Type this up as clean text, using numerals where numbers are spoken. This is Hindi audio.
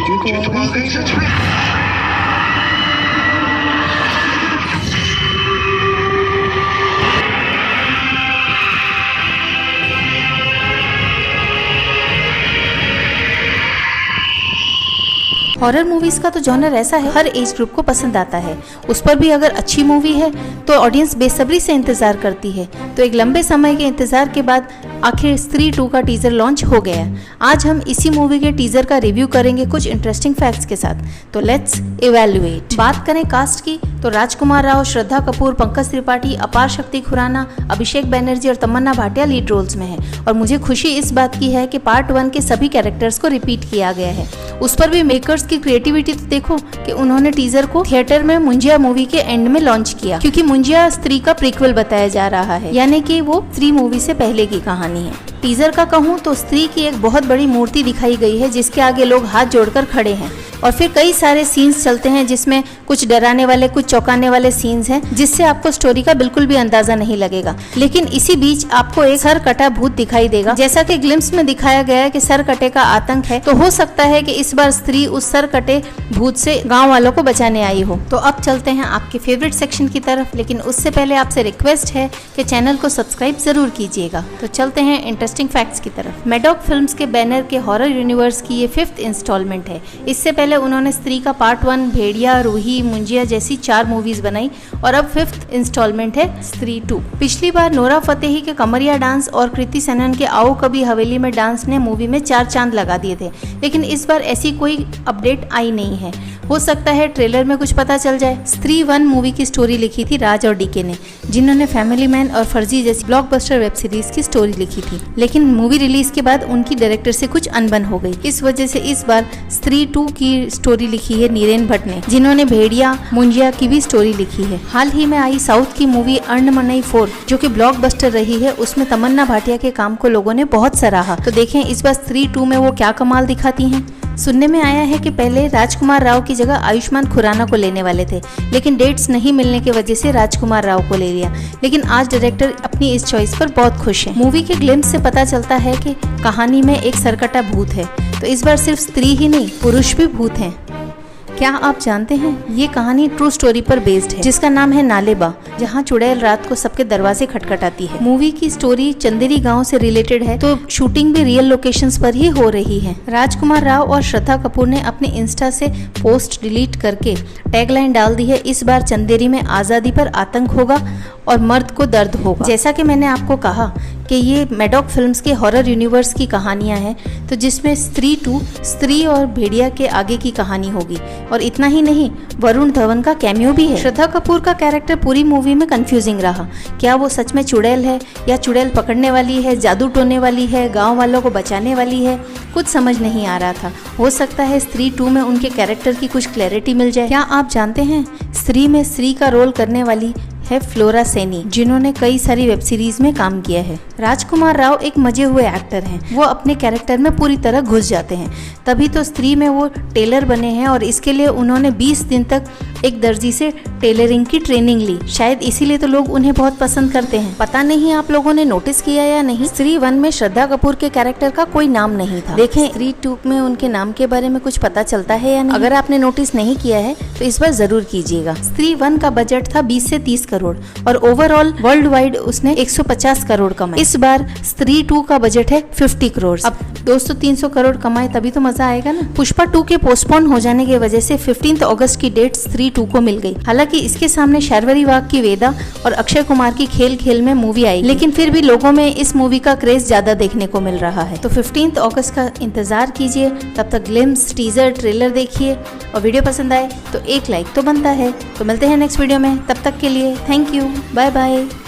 ये तो आ गई सच में। हॉरर मूवीज का तो जॉनर ऐसा है, हर एज ग्रुप को पसंद आता है। उस पर भी अगर अच्छी मूवी है तो ऑडियंस बेसब्री से इंतजार करती है। तो एक लंबे समय के इंतजार के बाद आखिर स्त्री 2 का टीजर लॉन्च हो गया। आज हम इसी मूवी के टीजर का रिव्यू करेंगे कुछ इंटरेस्टिंग फैक्ट्स के साथ। तो लेट्स इवैल्यूएट। बात करें कास्ट की तो राजकुमार राव, श्रद्धा कपूर, पंकज त्रिपाठी, अपार शक्ति खुराना, अभिषेक बैनर्जी और तमन्ना भाटिया लीड रोल्स में है। और मुझे खुशी इस बात की है कि पार्ट 1 के सभी कैरेक्टर्स को रिपीट किया गया है। उस पर भी मेकर्स की क्रिएटिविटी तो देखो कि उन्होंने टीजर को थिएटर में मुंजिया मूवी के एंड में लॉन्च किया, क्योंकि मुंजिया स्त्री का प्रीक्वल बताया जा रहा है, यानी कि वो स्त्री मूवी से पहले की कहानी है। टीजर का कहूँ तो स्त्री की एक बहुत बड़ी मूर्ति दिखाई गई है जिसके आगे लोग हाथ जोड़कर खड़े हैं और फिर कई सारे सीन्स चलते हैं जिसमें कुछ डराने वाले, कुछ चौंकाने वाले सीन्स हैं जिससे आपको स्टोरी का बिल्कुल भी अंदाजा नहीं लगेगा। लेकिन इसी बीच आपको एक सर कटा भूत दिखाई देगा। जैसा कि ग्लिम्स में दिखाया गया है कि सर कटे का आतंक है, तो हो सकता है कि इस बार स्त्री उस सर कटे भूत से गाँव वालों को बचाने आई हो। तो अब चलते हैं आपके फेवरेट सेक्शन की तरफ, लेकिन उससे पहले आपसे रिक्वेस्ट है कि चैनल को सब्सक्राइब जरूर कीजिएगा। तो चलते हैं इंटरेस्टिंग फैक्ट्स की तरफ। मैडॉक फिल्म्स के बैनर के हॉरर यूनिवर्स की ये 5th इंस्टॉलमेंट है। इससे पहले उन्होंने स्त्री का पार्ट 1, भेड़िया, रूही, मुंजिया जैसी 4 मूवीज बनाई और अब 5th इंस्टॉलमेंट है स्त्री 2। पिछली बार नोरा फतेही के कमरिया डांस और कृति सेनन के आओ कभी हवेली में डांस ने मूवी में 4 चांद लगा दिए थे, लेकिन इस बार ऐसी कोई अपडेट आई नहीं है। हो सकता है ट्रेलर में कुछ पता चल जाए। स्त्री 1 मूवी की स्टोरी लिखी थी राज और डीके ने, जिन्होंने फैमिली मैन और फर्जी जैसी ब्लॉकबस्टर वेब सीरीज की स्टोरी लिखी थी, लेकिन मूवी रिलीज के बाद उनकी डायरेक्टर से कुछ अनबन हो गई। इस वजह से इस बार स्त्री 2 की स्टोरी लिखी है नीरेन भट्ट ने, जिन्होंने भेड़िया, मुंजिया की भी स्टोरी लिखी है। हाल ही में आई साउथ की मूवी अर्णमनई 4 जो कि ब्लॉकबस्टर रही है, उसमें तमन्ना भाटिया के काम को लोगों ने बहुत सराहा। तो देखें इस बार स्त्री 2 में वो क्या कमाल दिखाती हैं। सुनने में आया है कि पहले राजकुमार राव की जगह आयुष्मान खुराना को लेने वाले थे, लेकिन डेट्स नहीं मिलने की वजह से राजकुमार राव को ले लिया। लेकिन आज डायरेक्टर अपनी इस चॉइस पर बहुत खुश हैं। मूवी के ग्लिम्स से पता चलता है कि कहानी में एक सरकटा भूत है, तो इस बार सिर्फ स्त्री ही नहीं, पुरुष भी भूत हैं। क्या आप जानते हैं ये कहानी ट्रू स्टोरी पर बेस्ड है, जिसका नाम है नालेबा, जहाँ चुड़ैल रात को सबके दरवाजे खटखटाती है। मूवी की स्टोरी चंदेरी गांव से रिलेटेड है, तो शूटिंग भी रियल लोकेशंस पर ही हो रही है। राजकुमार राव और श्रद्धा कपूर ने अपने इंस्टा से पोस्ट डिलीट करके टैगलाइन डाल दी है, इस बार चंदेरी में आजादी पर आतंक होगा और मर्द को दर्द होगा। जैसा कि मैंने आपको कहा कि ये मैडॉक फिल्म्स के हॉरर यूनिवर्स की कहानियां हैं, तो जिसमें स्त्री 2 स्त्री और भेड़िया के आगे की कहानी होगी। और इतना ही नहीं, वरुण धवन का कैमियो भी है। श्रद्धा कपूर का कैरेक्टर पूरी मूवी में कंफ्यूजिंग रहा। क्या वो सच में चुड़ैल है या चुड़ैल पकड़ने वाली है, जादू टोने वाली है, गाँव वालों को बचाने वाली है, कुछ समझ नहीं आ रहा था। हो सकता है स्त्री 2 में उनके कैरेक्टर की कुछ क्लैरिटी मिल जाए। क्या आप जानते हैं स्त्री में स्त्री का रोल करने वाली है फ्लोरा सैनी, जिन्होंने कई सारी वेब सीरीज में काम किया है। राजकुमार राव एक मजे हुए एक्टर हैं, वो अपने कैरेक्टर में पूरी तरह घुस जाते हैं, तभी तो स्त्री में वो टेलर बने हैं और इसके लिए उन्होंने 20 दिन तक एक दर्जी से टेलरिंग की ट्रेनिंग ली। शायद इसीलिए तो लोग उन्हें बहुत पसंद करते हैं। पता नहीं आप लोगों ने नोटिस किया या नहीं, स्त्री 1 में श्रद्धा कपूर के कैरेक्टर का कोई नाम नहीं था। देखें स्त्री 2 में उनके नाम के बारे में कुछ पता चलता है या नहीं। अगर आपने नोटिस नहीं किया है तो इस बार जरूर कीजिएगा। स्त्री 1 का बजट था 20 से 30 करोड़ और ओवरऑल वर्ल्ड वाइड उसने 150 करोड़ कमाए। इस बार स्त्री 2 का बजट है 50 करोड़। अब दोस्तों 300 करोड़ कमाए तभी तो मजा आएगा ना। पुष्पा 2 के पोस्टपोन हो जाने की वजह से 15 अगस्त की डेट स्त्री 2 को मिल गई। हालांकि इसके सामने शर्वरी वाघ की वेदा और अक्षय कुमार की खेल खेल में मूवी आई, लेकिन फिर भी लोगों में इस मूवी का क्रेज ज्यादा देखने को मिल रहा है। तो 15 अगस्त का इंतजार कीजिए। तब तक ग्लिम्स, टीजर, ट्रेलर देखिए और वीडियो पसंद आए तो एक लाइक तो बनता है। तो मिलते हैं नेक्स्ट वीडियो में, तब तक के लिए थैंक यू, बाय बाय।